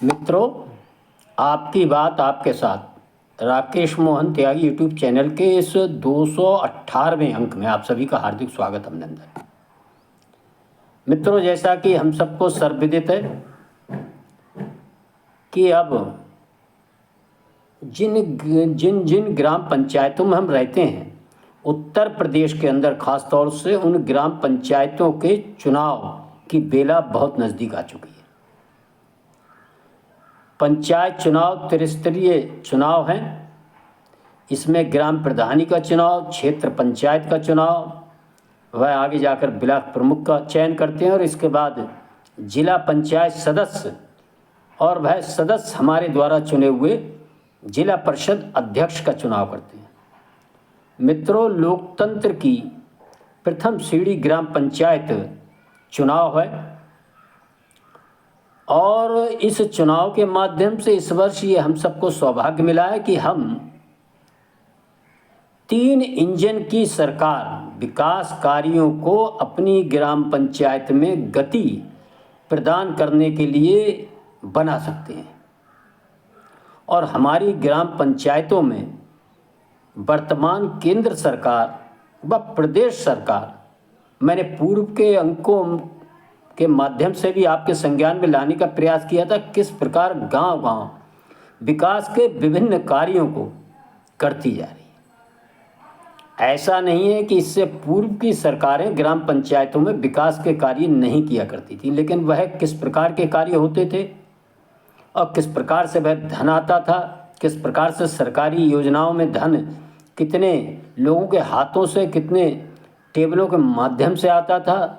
मित्रों, आपकी बात आपके साथ राकेश मोहन त्यागी यूट्यूब चैनल के इस 218वें अंक में आप सभी का हार्दिक स्वागत अभिनंदन। मित्रों, जैसा कि हम सबको सर्वविदित है कि अब जिन जिन ग्राम पंचायतों में हम रहते हैं, उत्तर प्रदेश के अंदर खास तौर से उन ग्राम पंचायतों के चुनाव की बेला बहुत नज़दीक आ चुकी है। पंचायत चुनाव त्रिस्तरीय चुनाव हैं। इसमें ग्राम प्रधानी का चुनाव, क्षेत्र पंचायत का चुनाव, वह आगे जाकर ब्लॉक प्रमुख का चयन करते हैं और इसके बाद जिला पंचायत सदस्य और वह सदस्य हमारे द्वारा चुने हुए जिला परिषद अध्यक्ष का चुनाव करते हैं। मित्रों, लोकतंत्र की प्रथम सीढ़ी ग्राम पंचायत चुनाव है और इस चुनाव के माध्यम से इस वर्ष ये हम सबको सौभाग्य मिला है कि हम 3 इंजन की सरकार विकास कार्यों को अपनी ग्राम पंचायत में गति प्रदान करने के लिए बना सकते हैं। और हमारी ग्राम पंचायतों में वर्तमान केंद्र सरकार व प्रदेश सरकार, मैंने पूर्व के अंकों के माध्यम से भी आपके संज्ञान में लाने का प्रयास किया था, किस प्रकार गांव-गांव विकास के विभिन्न कार्यों को करती जा रही है। ऐसा नहीं है कि इससे पूर्व की सरकारें ग्राम पंचायतों में विकास के कार्य नहीं किया करती थी, लेकिन वह किस प्रकार के कार्य होते थे और किस प्रकार से वह धन आता था, किस प्रकार से सरकारी योजनाओं में धन कितने लोगों के हाथों से, कितने टेबलों के माध्यम से आता था,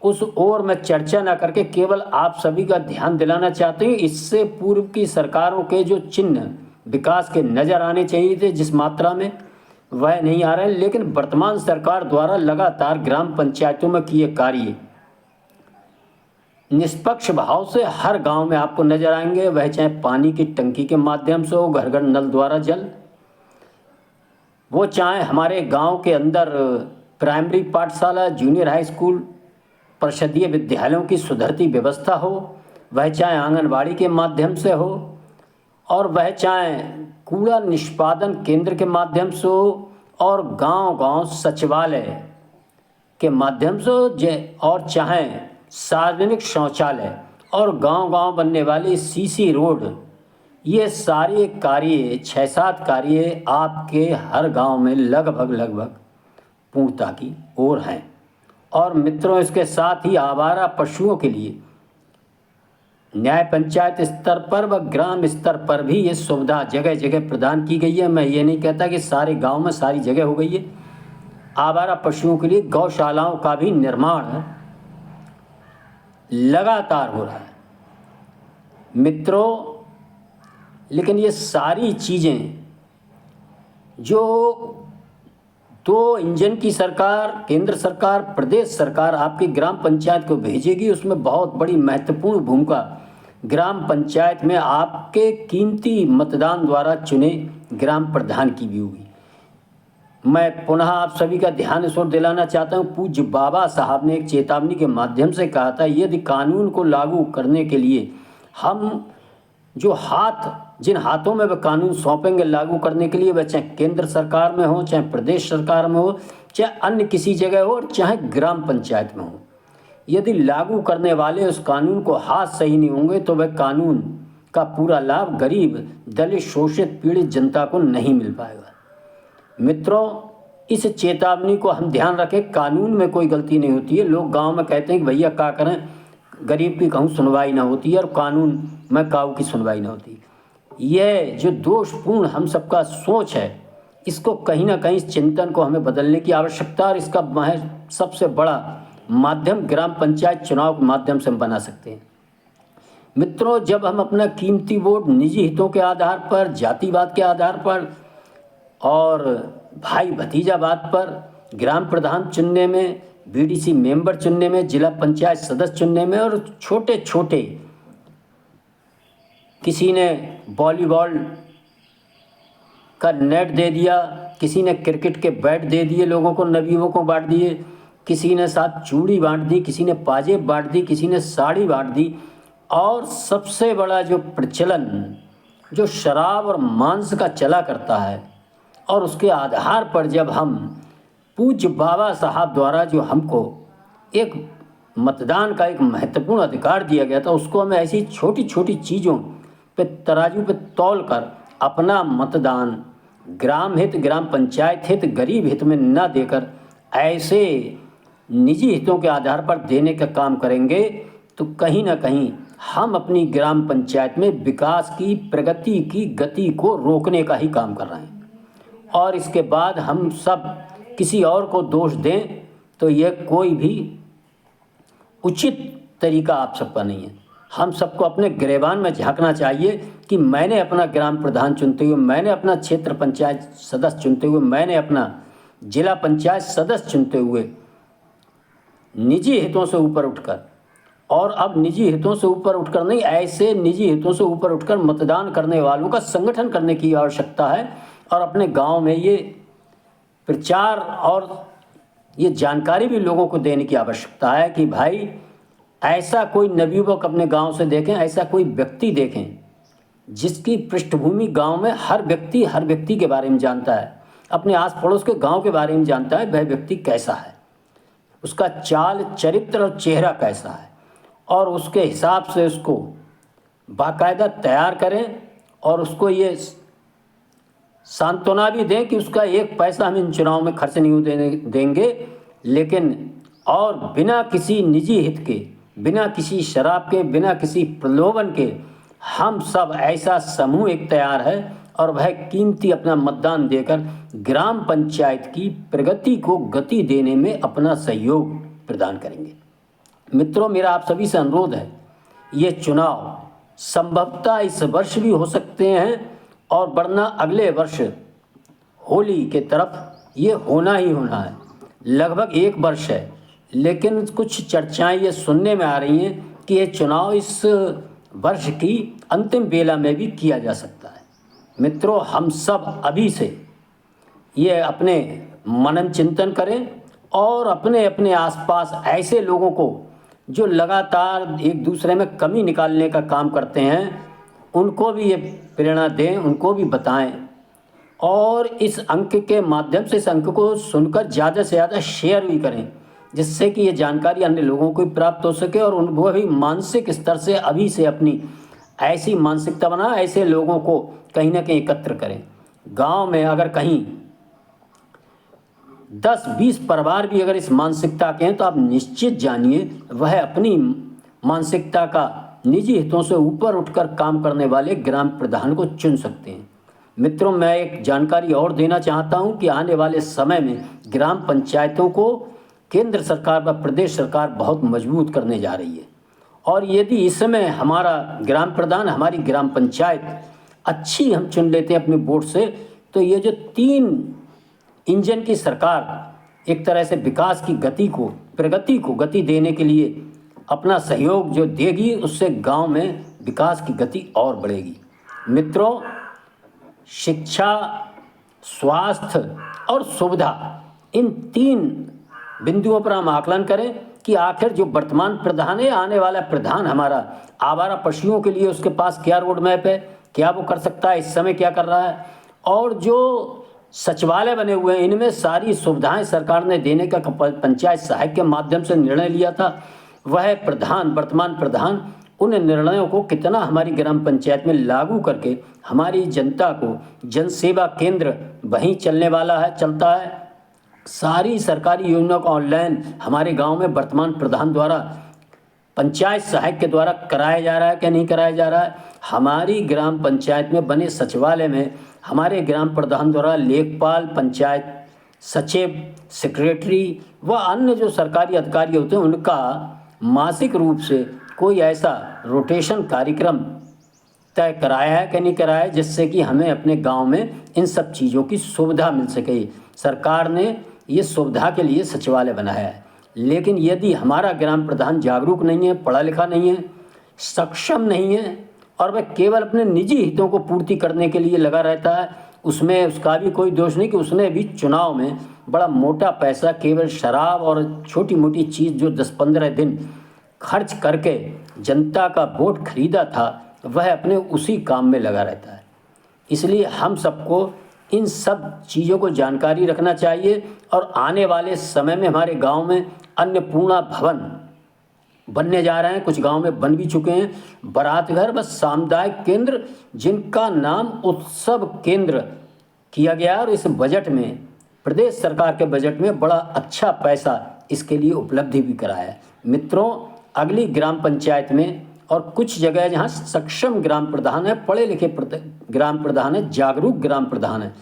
उस ओर मैं चर्चा ना करके केवल आप सभी का ध्यान दिलाना चाहते हैं। इससे पूर्व की सरकारों के जो चिन्ह विकास के नज़र आने चाहिए थे जिस मात्रा में, वह नहीं आ रहे हैं। लेकिन वर्तमान सरकार द्वारा लगातार ग्राम पंचायतों में किए कार्य निष्पक्ष भाव से हर गांव में आपको नजर आएंगे, वह चाहे पानी की टंकी के माध्यम से हो, घर घर नल द्वारा जल, वो चाहे हमारे गांव के अंदर प्राइमरी पाठशाला, जूनियर हाई स्कूल, परिषदीय विद्यालयों की सुधरती व्यवस्था हो, वह चाहे आंगनबाड़ी के माध्यम से हो, और वह चाहे कूड़ा निष्पादन केंद्र के माध्यम से हो, और गांव-गांव सचिवालय के माध्यम से हो, और चाहे सार्वजनिक शौचालय और गांव-गांव बनने वाली सीसी रोड, ये सारे कार्य 6-7 कार्य आपके हर गांव में लगभग पूर्णता की ओर हैं। और मित्रों, इसके साथ ही आवारा पशुओं के लिए न्याय पंचायत स्तर पर व ग्राम स्तर पर भी ये सुविधा जगह जगह प्रदान की गई है। मैं ये नहीं कहता कि सारे गांव में सारी जगह हो गई है। आवारा पशुओं के लिए गौशालाओं का भी निर्माण लगातार हो रहा है। मित्रों, लेकिन ये सारी चीज़ें जो 2 इंजन की सरकार, केंद्र सरकार, प्रदेश सरकार आपकी ग्राम पंचायत को भेजेगी, उसमें बहुत बड़ी महत्वपूर्ण भूमिका ग्राम पंचायत में आपके कीमती मतदान द्वारा चुने ग्राम प्रधान की भी होगी। मैं पुनः आप सभी का ध्यान इस ओर दिलाना चाहता हूँ, पूज्य बाबा साहब ने एक चेतावनी के माध्यम से कहा था, यदि कानून को लागू करने के लिए हम जो जिन हाथों में वह कानून सौंपेंगे लागू करने के लिए, वह चाहे केंद्र सरकार में हो, चाहे प्रदेश सरकार में हो, चाहे अन्य किसी जगह हो, और चाहे ग्राम पंचायत में हो, यदि लागू करने वाले उस कानून को हाथ सही नहीं होंगे तो वह कानून का पूरा लाभ गरीब, दलित, शोषित, पीड़ित जनता को नहीं मिल पाएगा। मित्रों, इस चेतावनी को हम ध्यान रखें। कानून में कोई गलती नहीं होती है। लोग गांव में कहते हैं कि भैया क्या करें, गरीब की कहूँ सुनवाई ना होती है और कानून में काऊ की सुनवाई ना होती। यह जो दोषपूर्ण हम सबका सोच है, इसको कहीं ना कहीं इस चिंतन को हमें बदलने की आवश्यकता, और इसका सबसे बड़ा माध्यम ग्राम पंचायत चुनाव के माध्यम से हम बना सकते हैं। मित्रों, जब हम अपना कीमती वोट निजी हितों के आधार पर, जातिवाद के आधार पर और भाई भतीजावाद पर ग्राम प्रधान चुनने में, बीडीसी मेंबर चुनने में, जिला पंचायत सदस्य चुनने में, और छोटे छोटे किसी ने वॉलीबॉल का नेट दे दिया, किसी ने क्रिकेट के बैट दे दिए, लोगों को, नवयुवकों को बांट दिए, किसी ने साथ चूड़ी बांट दी, किसी ने पाजेब बांट दी, किसी ने साड़ी बांट दी, और सबसे बड़ा जो प्रचलन जो शराब और मांस का चला करता है, और उसके आधार पर जब हम पूज्य बाबा साहब द्वारा जो हमको एक मतदान का एक महत्वपूर्ण अधिकार दिया गया था, उसको हमें ऐसी छोटी छोटी चीज़ों पे तराजू पे तौल कर अपना मतदान ग्राम हित, ग्राम पंचायत हित, गरीब हित में न देकर ऐसे निजी हितों के आधार पर देने का काम करेंगे, तो कहीं ना कहीं हम अपनी ग्राम पंचायत में विकास की, प्रगति की गति को रोकने का ही काम कर रहे हैं। और इसके बाद हम सब किसी और को दोष दें तो ये कोई भी उचित तरीका आप सबका नहीं है। हम सबको अपने गिरेबान में झांकना चाहिए कि मैंने अपना ग्राम प्रधान चुनते हुए, मैंने अपना क्षेत्र पंचायत सदस्य चुनते हुए, मैंने अपना जिला पंचायत सदस्य चुनते हुए निजी हितों से ऊपर उठकर, और अब निजी हितों से ऊपर उठकर नहीं, ऐसे निजी हितों से ऊपर उठकर मतदान करने वालों का संगठन करने की आवश्यकता है। और अपने गांव में ये प्रचार और ये जानकारी भी लोगों को देने की आवश्यकता है कि भाई ऐसा कोई नवयुवक अपने गांव से देखें, ऐसा कोई व्यक्ति देखें जिसकी पृष्ठभूमि गांव में हर व्यक्ति के बारे में जानता है, अपने आस पड़ोस के गांव के बारे में जानता है, वह व्यक्ति कैसा है, उसका चाल चरित्र और चेहरा कैसा है, और उसके हिसाब से उसको बाकायदा तैयार करें और उसको ये सांत्वना भी दें कि उसका एक पैसा हम इन चुनाव में खर्च नहीं देंगे, लेकिन और बिना किसी निजी हित के, बिना किसी शराब के, बिना किसी प्रलोभन के हम सब ऐसा समूह एक तैयार है और वह कीमती अपना मतदान देकर ग्राम पंचायत की प्रगति को गति देने में अपना सहयोग प्रदान करेंगे। मित्रों, मेरा आप सभी से अनुरोध है, ये चुनाव संभवतः इस वर्ष भी हो सकते हैं और वरना अगले वर्ष होली के तरफ ये होना ही होना है। लगभग 1 वर्ष है, लेकिन कुछ चर्चाएं ये सुनने में आ रही हैं कि ये चुनाव इस वर्ष की अंतिम बेला में भी किया जा सकता है। मित्रों, हम सब अभी से ये अपने मनन चिंतन करें और अपने अपने आसपास ऐसे लोगों को जो लगातार एक दूसरे में कमी निकालने का काम करते हैं, उनको भी ये प्रेरणा दें, उनको भी बताएं, और इस अंक के माध्यम से इस अंक को सुनकर ज़्यादा से ज़्यादा शेयर भी करें, जिससे कि ये जानकारी अन्य लोगों को भी प्राप्त हो सके और वो भी मानसिक स्तर से अभी से अपनी ऐसी मानसिकता बना, ऐसे लोगों को कहीं ना कहीं एकत्र करें। गांव में अगर कहीं 10-20 परिवार भी अगर इस मानसिकता के हैं तो आप निश्चित जानिए वह अपनी मानसिकता का निजी हितों से ऊपर उठकर काम करने वाले ग्राम प्रधान को चुन सकते हैं। मित्रों, मैं एक जानकारी और देना चाहता हूं कि आने वाले समय में ग्राम पंचायतों को केंद्र सरकार व प्रदेश सरकार बहुत मजबूत करने जा रही है, और यदि इस समय हमारा ग्राम प्रधान, हमारी ग्राम पंचायत अच्छी हम चुन लेते हैं अपने वोट से, तो ये जो 3 इंजन की सरकार एक तरह से विकास की गति को, प्रगति को गति देने के लिए अपना सहयोग जो देगी, उससे गांव में विकास की गति और बढ़ेगी। मित्रों, शिक्षा, स्वास्थ्य और सुविधा, इन 3 बिंदुओं पर हम आकलन करें कि आखिर जो वर्तमान प्रधान है, आने वाला प्रधान हमारा आवारा पशुओं के लिए उसके पास क्या रोड मैप है, क्या वो कर सकता है, इस समय क्या कर रहा है, और जो सचिवालय बने हुए हैं इनमें सारी सुविधाएं सरकार ने देने का पंचायत सहायक के माध्यम से निर्णय लिया था, वह प्रधान, वर्तमान प्रधान उन निर्णयों को कितना हमारी ग्राम पंचायत में लागू करके हमारी जनता को जनसेवा केंद्र वहीं चलने वाला है, चलता है। सारी सरकारी योजनाओं का ऑनलाइन हमारे गांव में वर्तमान प्रधान द्वारा, पंचायत सहायक के द्वारा कराया जा रहा है क्या नहीं कराया जा रहा है। हमारी ग्राम पंचायत में बने सचिवालय में हमारे ग्राम प्रधान द्वारा लेखपाल, पंचायत सचिव, सेक्रेटरी व अन्य जो सरकारी अधिकारी होते हैं उनका मासिक रूप से कोई ऐसा रोटेशन कार्यक्रम तय कराया है कि नहीं कराया है, जिससे कि हमें अपने गांव में इन सब चीज़ों की सुविधा मिल सके। सरकार ने ये सुविधा के लिए सचिवालय बनाया है, लेकिन यदि हमारा ग्राम प्रधान जागरूक नहीं है, पढ़ा लिखा नहीं है, सक्षम नहीं है और वह केवल अपने निजी हितों को पूर्ति करने के लिए लगा रहता है, उसमें उसका भी कोई दोष नहीं कि उसने भी चुनाव में बड़ा मोटा पैसा केवल शराब और छोटी मोटी चीज़ जो 10-15 दिन खर्च करके जनता का वोट खरीदा था वह अपने उसी काम में लगा रहता है। इसलिए हम सबको इन सब चीज़ों को जानकारी रखना चाहिए और आने वाले समय में हमारे गांव में अन्नपूर्णा भवन बनने जा रहे हैं, कुछ गांव में बन भी चुके हैं, बारात घर व सामुदायिक केंद्र जिनका नाम उत्सव केंद्र किया गया और इस बजट में प्रदेश सरकार के बजट में बड़ा अच्छा पैसा इसके लिए उपलब्धि भी कराया है। मित्रों, अगली ग्राम पंचायत में और कुछ जगह जहाँ सक्षम ग्राम प्रधान है, पढ़े लिखे ग्राम प्रधान है, जागरूक ग्राम प्रधान है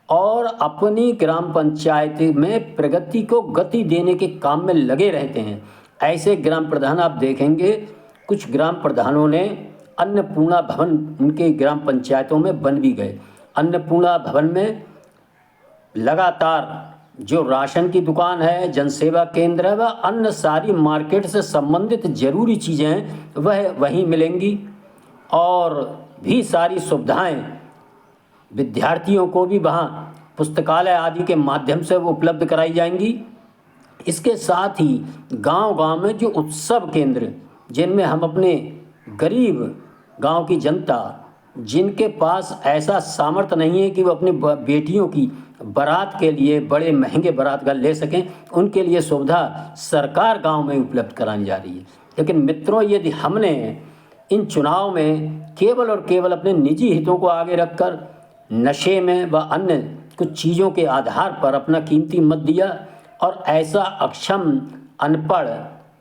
और अपनी ग्राम पंचायत में प्रगति को गति देने के काम में लगे रहते हैं, ऐसे ग्राम प्रधान आप देखेंगे। कुछ ग्राम प्रधानों ने अन्नपूर्णा भवन उनके ग्राम पंचायतों में बन भी गए। अन्नपूर्णा भवन में लगातार जो राशन की दुकान है, जनसेवा केंद्र है व अन्य सारी मार्केट से संबंधित जरूरी चीज़ें हैं वह वहीं मिलेंगी और भी सारी सुविधाएं विद्यार्थियों को भी वहाँ पुस्तकालय आदि के माध्यम से वो उपलब्ध कराई जाएंगी। इसके साथ ही गांव-गांव में जो उत्सव केंद्र जिनमें हम अपने गरीब गांव की जनता जिनके पास ऐसा सामर्थ्य नहीं है कि वो अपनी बेटियों की बारात के लिए बड़े महंगे बारात घर ले सकें, उनके लिए सुविधा सरकार गांव में उपलब्ध करानी जा रही है। लेकिन मित्रों, यदि हमने इन चुनाव में केवल और केवल अपने निजी हितों को आगे रखकर नशे में व अन्य कुछ चीज़ों के आधार पर अपना कीमती मत दिया और ऐसा अक्षम, अनपढ़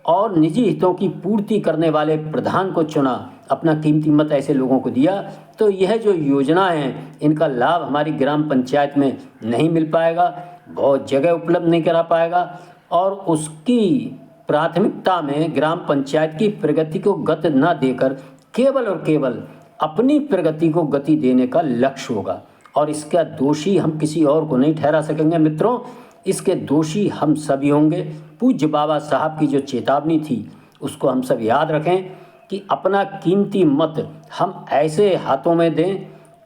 और निजी हितों की पूर्ति करने वाले प्रधान को चुना, अपना कीमती मत ऐसे लोगों को दिया, तो यह जो योजनाएं हैं इनका लाभ हमारी ग्राम पंचायत में नहीं मिल पाएगा, बहुत जगह उपलब्ध नहीं करा पाएगा और उसकी प्राथमिकता में ग्राम पंचायत की प्रगति को गति न देकर केवल और केवल अपनी प्रगति को गति देने का लक्ष्य होगा और इसका दोषी हम किसी और को नहीं ठहरा सकेंगे। मित्रों, इसके दोषी हम सभी होंगे। पूज्य बाबा साहब की जो चेतावनी थी उसको हम सब याद रखें कि अपना कीमती मत हम ऐसे हाथों में दें,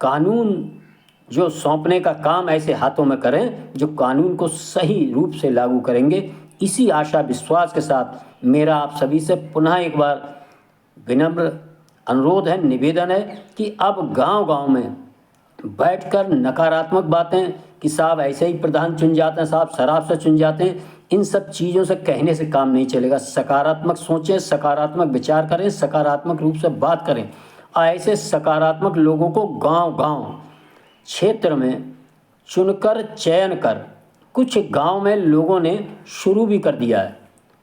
कानून जो सौंपने का काम ऐसे हाथों में करें जो कानून को सही रूप से लागू करेंगे। इसी आशा विश्वास के साथ मेरा आप सभी से पुनः एक बार विनम्र अनुरोध है, निवेदन है कि अब गांव-गांव में बैठकर नकारात्मक बातें कि साहब ऐसे ही प्रधान चुन जाते हैं, साहब शराब से चुन जाते हैं, इन सब चीज़ों से कहने से काम नहीं चलेगा। सकारात्मक सोचें, सकारात्मक विचार करें, सकारात्मक रूप से बात करें। ऐसे सकारात्मक लोगों को गांव-गांव क्षेत्र में चुनकर चयन कर कुछ गांव में लोगों ने शुरू भी कर दिया है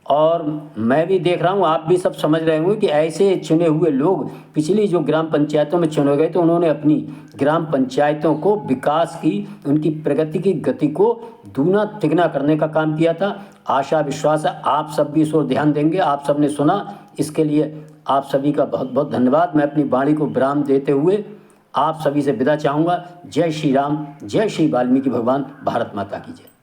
और मैं भी देख रहा हूँ, आप भी सब समझ रहे होंगे कि ऐसे चुने हुए लोग पिछली जो ग्राम पंचायतों में चुने गए तो उन्होंने अपनी ग्राम पंचायतों को विकास की, उनकी प्रगति की गति को दूना तिगुना करने का काम किया था। आशा विश्वास है आप सब भी इस ओर ध्यान देंगे। आप सब ने सुना, इसके लिए आप सभी का बहुत बहुत धन्यवाद। मैं अपनी वाणी को विराम देते हुए आप सभी से विदा चाहूँगा। जय श्री राम, जय श्री वाल्मीकि भगवान, भारत माता की जय।